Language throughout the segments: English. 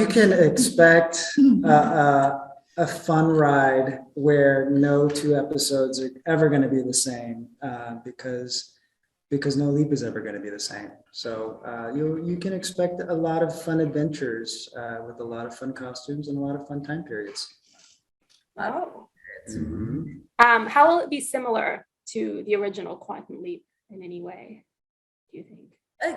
you can expect a fun ride where no two episodes are ever going to be the same, because no leap is ever going to be the same. So you can expect a lot of fun adventures with a lot of fun costumes and a lot of fun time periods. Oh. Mm-hmm. How will it be similar to the original Quantum Leap in any way, do you think?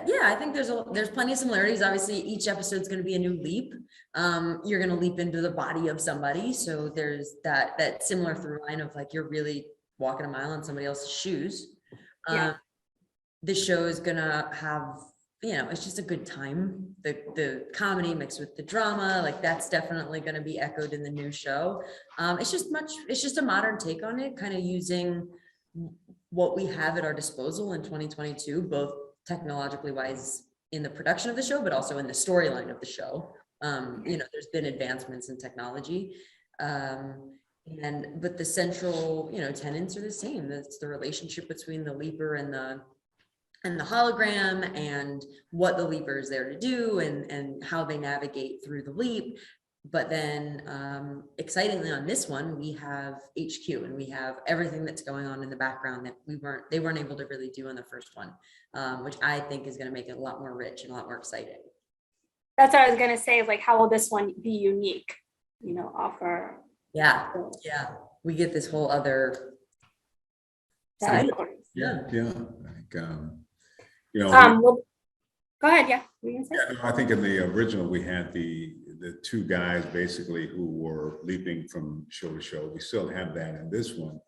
Yeah, I think there's plenty of similarities. Obviously, each episode is going to be a new leap. You're going to leap into the body of somebody, so there's that similar through line of like you're really walking a mile in somebody else's shoes. Yeah. The show is gonna have, it's just a good time. The comedy mixed with the drama, like that's definitely going to be echoed in the new show. It's just a modern take on it, kind of using what we have at our disposal in 2022, both technologically wise in the production of the show, but also in the storyline of the show. There's been advancements in technology, but the central, tenets are the same. That's the relationship between the leaper and the hologram, and what the leaper is there to do, and how they navigate through the leap. But then excitingly on this one, we have HQ, and we have everything that's going on in the background that they weren't able to really do in the first one, which I think is going to make it a lot more rich and a lot more exciting. That's what I was going to say, is like, how will this one be unique, offer? Yeah. We get this whole other side. Yeah. I think, well, go ahead. Yeah. I think in the original, we had the two guys basically who were leaping from show to show. We still have that in this one,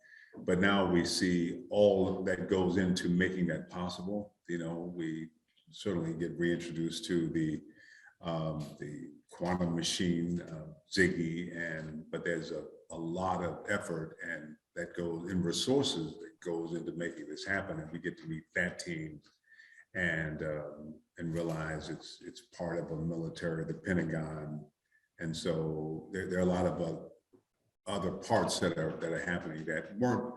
but now we see all that goes into making that possible. We certainly get reintroduced to the quantum machine, Ziggy, but there's a lot of effort and that goes in resources that goes into making this happen, and we get to meet that team and realize it's part of a military, the Pentagon, and so there are a lot of other parts that are happening that weren't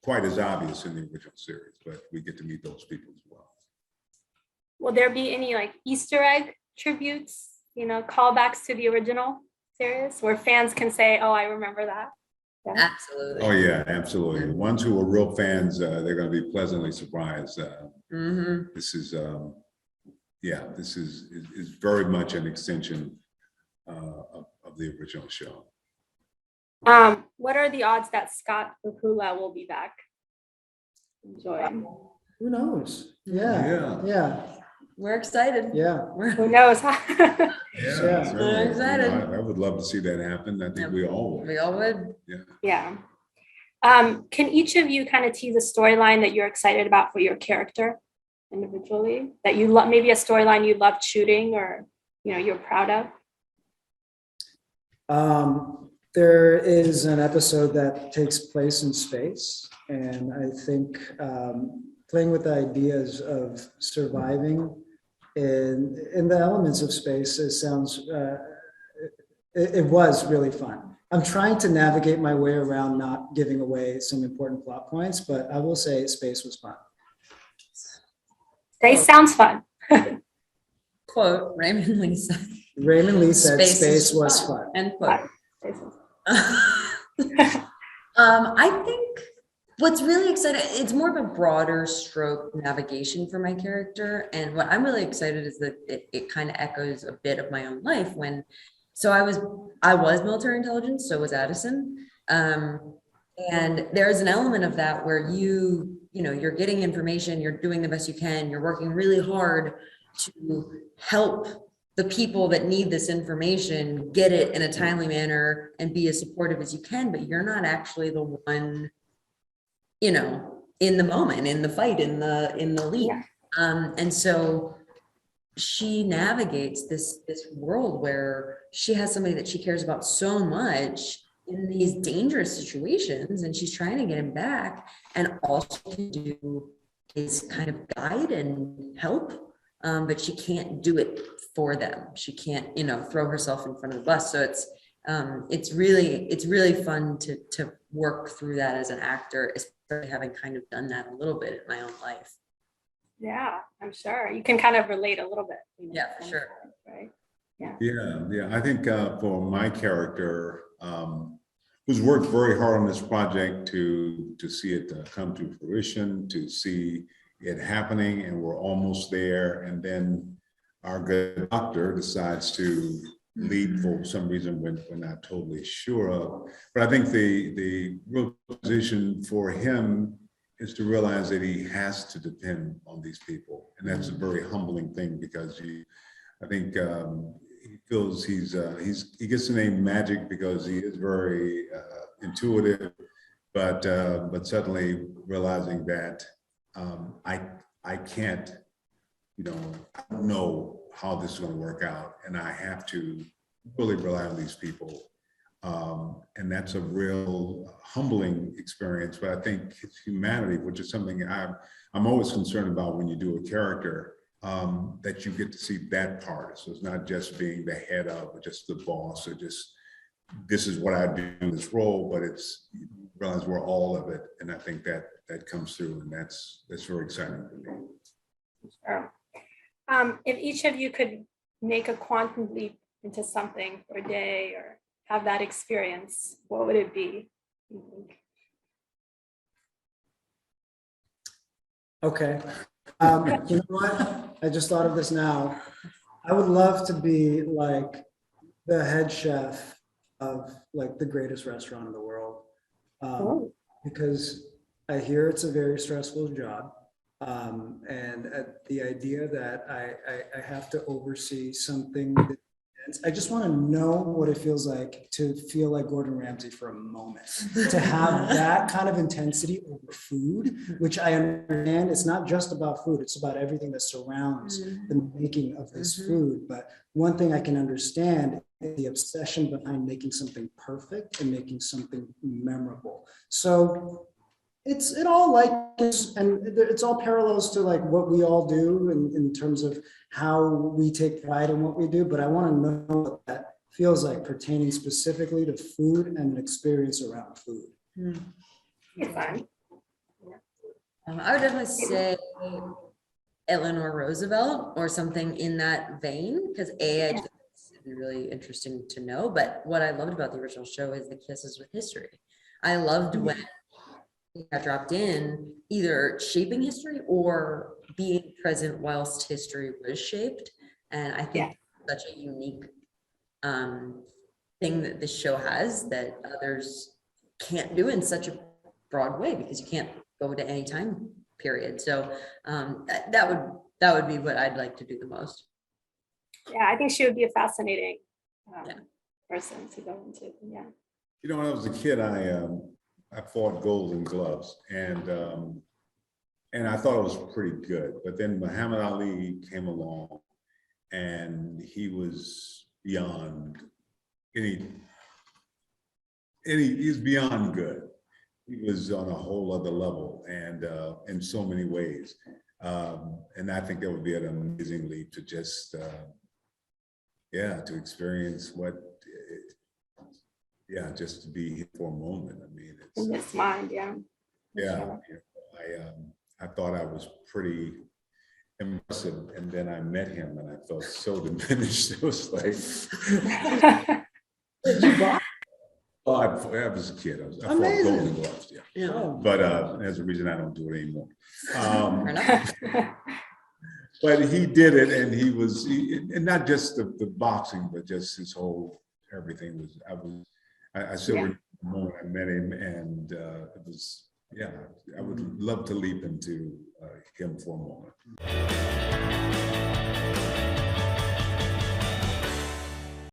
quite as obvious in the original series, but we get to meet those people as well. Will there be any like Easter egg tributes, callbacks to the original series where fans can say, "Oh, I remember that"? Yeah. Absolutely. Oh yeah, absolutely. The ones who are real fans, they're going to be pleasantly surprised. This is, this is very much an extension of the original show. What are the odds that Scott Bakula will be back? Enjoying. Who knows? Yeah. We're excited. Yeah. Who knows? Yeah. We're excited. I would love to see that happen. I think we all would. We all would. Yeah. Can each of you kind of tease a storyline that you're excited about for your character individually, that you love, maybe a storyline you loved shooting or, you're proud of? There is an episode that takes place in space, and I think playing with the ideas of surviving in the elements of space, it was really fun. I'm trying to navigate my way around not giving away some important plot points, but I will say space was fun. Space sounds fun. Quote, Raymond Lee said. Raymond Lee said space was fun. End quote. I think what's really exciting, it's more of a broader stroke navigation for my character. And what I'm really excited is that it kind of echoes a bit of my own life I was military intelligence, so was Addison. And there's an element of that where you're getting information, you're doing the best you can, you're working really hard to help the people that need this information get it in a timely manner and be as supportive as you can, but you're not actually the one, in the moment, in the fight, in the leap. Yeah. And so she navigates this world where she has somebody that she cares about so much in these dangerous situations, and she's trying to get him back, and all she can do is kind of guide and help, but she can't do it for them. She can't, throw herself in front of the bus. So it's really fun to work through that as an actor, especially having kind of done that a little bit in my own life. Yeah, I'm sure you can kind of relate a little bit. Yeah, for sure. Right. Yeah. I think for my character, who's worked very hard on this project to see it come to fruition, to see it happening, and we're almost there. And then our good doctor decides to leave for some reason we're not totally sure of. But I think the real position for him is to realize that he has to depend on these people. And that's a very humbling thing, because I think he feels he gets the name Magic because he is very intuitive, but suddenly realizing that I can't, I don't know how this is going to work out, and I have to really rely on these people. And that's a real humbling experience. But I think it's humanity, which is something I'm always concerned about when you do a character, that you get to see that part. So it's not just being the head of, or just the boss, or just this is what I do in this role, but it's, you realize we're all of it. And I think that comes through, and that's very exciting for me. Sure. If each of you could make a quantum leap into something for a day or have that experience, what would it be, you think? Okay. You know what? I just thought of this now. I would love to be like the head chef of like the greatest restaurant in the world, because I hear it's a very stressful job. And the idea that I have to oversee something that I just want to know what it feels like to feel like Gordon Ramsay for a moment, to have that kind of intensity over food, which I understand it's not just about food, it's about everything that surrounds the making of this food. But one thing I can understand is the obsession behind making something perfect and making something memorable. So it all like is, and it's all parallels to like what we all do in terms of how we take pride in what we do. But I want to know what that feels like pertaining specifically to food and an experience around food. It's fine. I would definitely say Eleanor Roosevelt or something in that vein, because I just it'd be really interesting to know. But what I loved about the original show is the kisses with history. I loved when got dropped in, either shaping history or being present whilst history was shaped. And I think such a unique thing that this show has that others can't do in such a broad way, because you can't go to any time period. So that would be what I'd like to do the most. Yeah, I think she would be a fascinating person to go into. Yeah. When I was a kid, I fought Golden Gloves, and I thought it was pretty good. But then Muhammad Ali came along, and he was beyond he's beyond good. He was on a whole other level, and in so many ways. And I think that would be an amazing leap to just to experience what. Just to be here for a moment. I mean, it's in his mind, I thought I was pretty impressive, and then I met him, and I felt so diminished. It was like, well, I was a kid. I fought Golden Gloves, but there's a reason I don't do it anymore. But he did it, and and not just the boxing, but just his whole everything was. I still remember the moment I met him, and it was, I would love to leap into him for a moment.